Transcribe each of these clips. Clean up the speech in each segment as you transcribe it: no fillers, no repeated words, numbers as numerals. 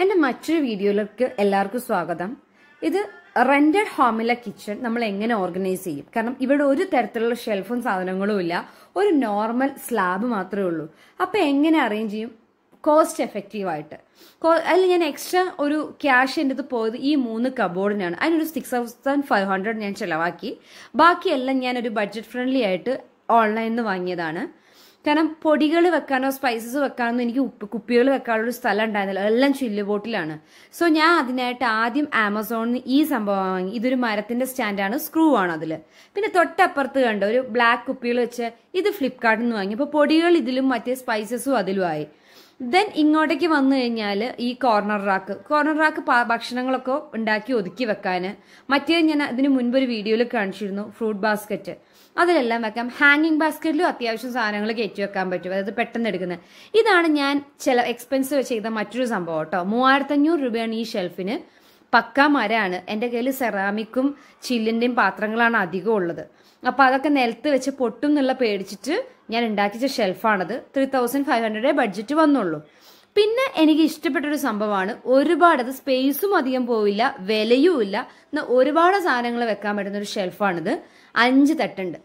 എന്റെ മറ്റൊരു വീഡിയോയിലേക്ക് എല്ലാവർക്കും സ്വാഗതം. ഇത് റെന്റഡ് ഹോമിലെ കിച്ചൺ നമ്മൾ എങ്ങനെ ഓർഗനൈസ് ചെയ്യും. കാരണം ഇവിടെ ഒരു തരത്തിലുള്ള ഷെൽഫും സാധനങ്ങളും ഇല്ല, ഒരു നോർമൽ സ്ലാബ് മാത്രമേ ഉള്ളൂ. അപ്പൊ എങ്ങനെ അറേഞ്ച് ചെയ്യും കോസ്റ്റ് എഫക്റ്റീവ് ആയിട്ട്? അതിൽ ഞാൻ എക്സ്ട്രാ ഒരു ക്യാഷ് എൻ്റെ അടുത്ത് പോയത് ഈ 3 കബോർഡിനാണ്. അതിനൊരു 6500 ഞാൻ ചിലവാക്കി. ബാക്കിയെല്ലാം ഞാൻ ഒരു ബഡ്ജറ്റ് ഫ്രണ്ട്ലി ആയിട്ട് ഓൺലൈനിൽ നിന്ന് വാങ്ങിയതാണ്. കാരണം പൊടികൾ വെക്കാനോ സ്പൈസസ് വെക്കാനോ എനിക്ക് കുപ്പികൾ വെക്കാനുള്ള സ്ഥലം ഉണ്ടായിരുന്നില്ല, എല്ലാം ചില്ല് ബോട്ടിലാണ്. സോ ഞാൻ അതിനായിട്ട് ആദ്യം ആമസോണിൽ നിന്ന് ഈ സംഭവം വാങ്ങി. ഇതൊരു മരത്തിന്റെ സ്റ്റാൻഡാണ്, സ്ക്രൂ ആണ് അതിൽ. പിന്നെ തൊട്ടപ്പുറത്ത് കണ്ട ഒരു ബ്ലാക്ക് കുപ്പികൾ വെച്ച് ഇത് ഫ്ലിപ്കാർട്ടിൽ നിന്ന് വാങ്ങി. അപ്പോൾ പൊടികൾ ഇതിലും മറ്റേ സ്പൈസസും അതിലുമായി. ദെൻ ഇങ്ങോട്ടേക്ക് വന്നു കഴിഞ്ഞാൽ ഈ കോർണർ റാക്ക് ഭക്ഷണങ്ങളൊക്കെ ഉണ്ടാക്കി ഒതുക്കി വെക്കാൻ. മറ്റേ ഞാൻ ഇതിന് മുൻപ് ഒരു വീഡിയോയിൽ കാണിച്ചിരുന്നു, ഫ്രൂട്ട് ബാസ്ക്കറ്റ്, അതിലെല്ലാം വെക്കാം. ഹാങ്ങിങ് ബാസ്ക്കറ്റിലും അത്യാവശ്യം സാധനങ്ങൾ കയറ്റി വെക്കാൻ പറ്റും, അതായത് പെട്ടെന്ന് എടുക്കുന്നത്. ഇതാണ് ഞാൻ എക്സ്പെൻസീവ് ചെയ്ത മറ്റൊരു സംഭവം കേട്ടോ. 3500 രൂപയാണ് ഈ ഷെൽഫിന്. പക്കാ മരമാണ്. എൻ്റെ കയ്യിൽ സെറാമിക്കും ചില്ലിന്റെയും പാത്രങ്ങളാണ് അധികം ഉള്ളത്. അപ്പൊ അതൊക്കെ നിലത്ത് വെച്ച് പൊട്ടും എന്നുള്ള പേടിച്ചിട്ട് ഞാൻ ഉണ്ടാക്കിച്ച ഷെൽഫാണത്. 3500 ബഡ്ജറ്റ് വന്നുള്ളൂ. പിന്നെ എനിക്ക് ഇഷ്ടപ്പെട്ടൊരു സംഭവമാണ്, ഒരുപാട് അത് സ്പേസും അധികം പോവില്ല, വിലയും ഇല്ല, എന്നാൽ ഒരുപാട് സാധനങ്ങൾ വെക്കാൻ പറ്റുന്ന ഒരു ഷെൽഫാണിത്. 5 തട്ടുണ്ട്.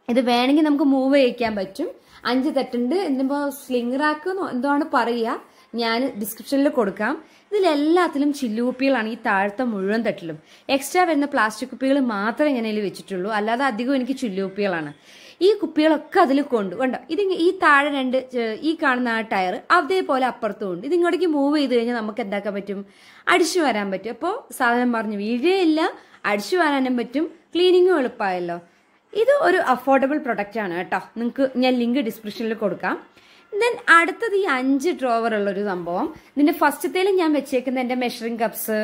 ഇത് വേണമെങ്കിൽ നമുക്ക് മൂവ് ചെയ്യിക്കാൻ പറ്റും. 5 തട്ടുണ്ട്. എന്തിപ്പോ സ്ലിംഗ് റാക്ക് എന്താണ് പറയുക, ഞാൻ ഡിസ്ക്രിപ്ഷനിൽ കൊടുക്കാം. ഇതിലെല്ലാത്തിലും ചില്ലുകുപ്പികളാണ് ഈ താഴത്തെ മുഴുവൻ തട്ടിലും. എക്സ്ട്രാ വരുന്ന പ്ലാസ്റ്റിക് കുപ്പികൾ മാത്രമേ ഞാൻ ഇതിൽ വെച്ചിട്ടുള്ളൂ, അല്ലാതെ അധികം എനിക്ക് ചില്ലുകുപ്പികളാണ്. ഈ കുപ്പികളൊക്കെ അതിൽ കണ്ടോ. ഇത് ഈ താഴെ 2 ഈ കാണുന്ന ആ ടയർ അതേപോലെ അപ്പുറത്തും ഉണ്ട്. ഇത് ഇങ്ങോട്ടേക്ക് മൂവ് ചെയ്ത് കഴിഞ്ഞാൽ നമുക്ക് എന്താക്കാൻ പറ്റും, അടിച്ചു വരാൻ പറ്റും. അപ്പോൾ സാധനം പറഞ്ഞു വീഴുകയില്ല, അടിച്ചു വരാനും പറ്റും, ക്ലീനിങ്ങും എളുപ്പമായല്ലോ. ഇത് ഒരു അഫോർഡബിൾ പ്രൊഡക്റ്റ് ആണ് കേട്ടോ. നിങ്ങൾക്ക് ഞാൻ ലിങ്ക് ഡിസ്ക്രിപ്ഷനിൽ കൊടുക്കാം. ദെൻ അടുത്തത് ഈ 5 ഡ്രോവർ ഉള്ളൊരു സംഭവം. ഇതിന്റെ ഫസ്റ്റത്തേലും ഞാൻ വെച്ചേക്കുന്ന എന്റെ മെഷറിംഗ് കപ്സ്,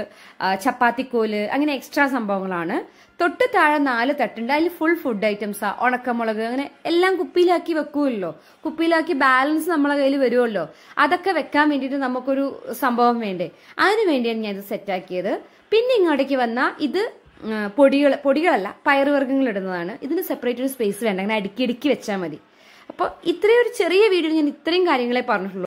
ചപ്പാത്തിക്കോല്, അങ്ങനെ എക്സ്ട്രാ സംഭവങ്ങളാണ്. തൊട്ട് താഴെ 4 തട്ടുണ്ട്. അതിൽ ഫുൾ ഫുഡ് ഐറ്റംസാ, ഉണക്കമുളക്, അങ്ങനെ എല്ലാം കുപ്പിയിലാക്കി വെക്കുമല്ലോ. കുപ്പിയിലാക്കി ബാലൻസ് നമ്മളെ കയ്യിൽ വരുമല്ലോ. അതൊക്കെ വെക്കാൻ വേണ്ടിയിട്ട് നമുക്കൊരു സംഭവം വേണ്ടേ, അതിന് വേണ്ടിയാണ് ഞാൻ ഇത് സെറ്റാക്കിയത്. പിന്നെ ഇങ്ങോട്ടേക്ക് വന്നാൽ ഇത് പൊടികളല്ല, പയറുവർഗ്ഗങ്ങൾ ഇടുന്നതാണ്. ഇതിന് സെപ്പറേറ്റ് ഒരു സ്പേസ് വേണ്ട, അങ്ങനെ അടുക്കി വെച്ചാൽ മതി. അപ്പോൾ ഇത്രയും ഒരു ചെറിയ വീഡിയോ ഞാൻ ഇത്രയും കാര്യങ്ങളെ പറഞ്ഞിട്ടുള്ളൂ.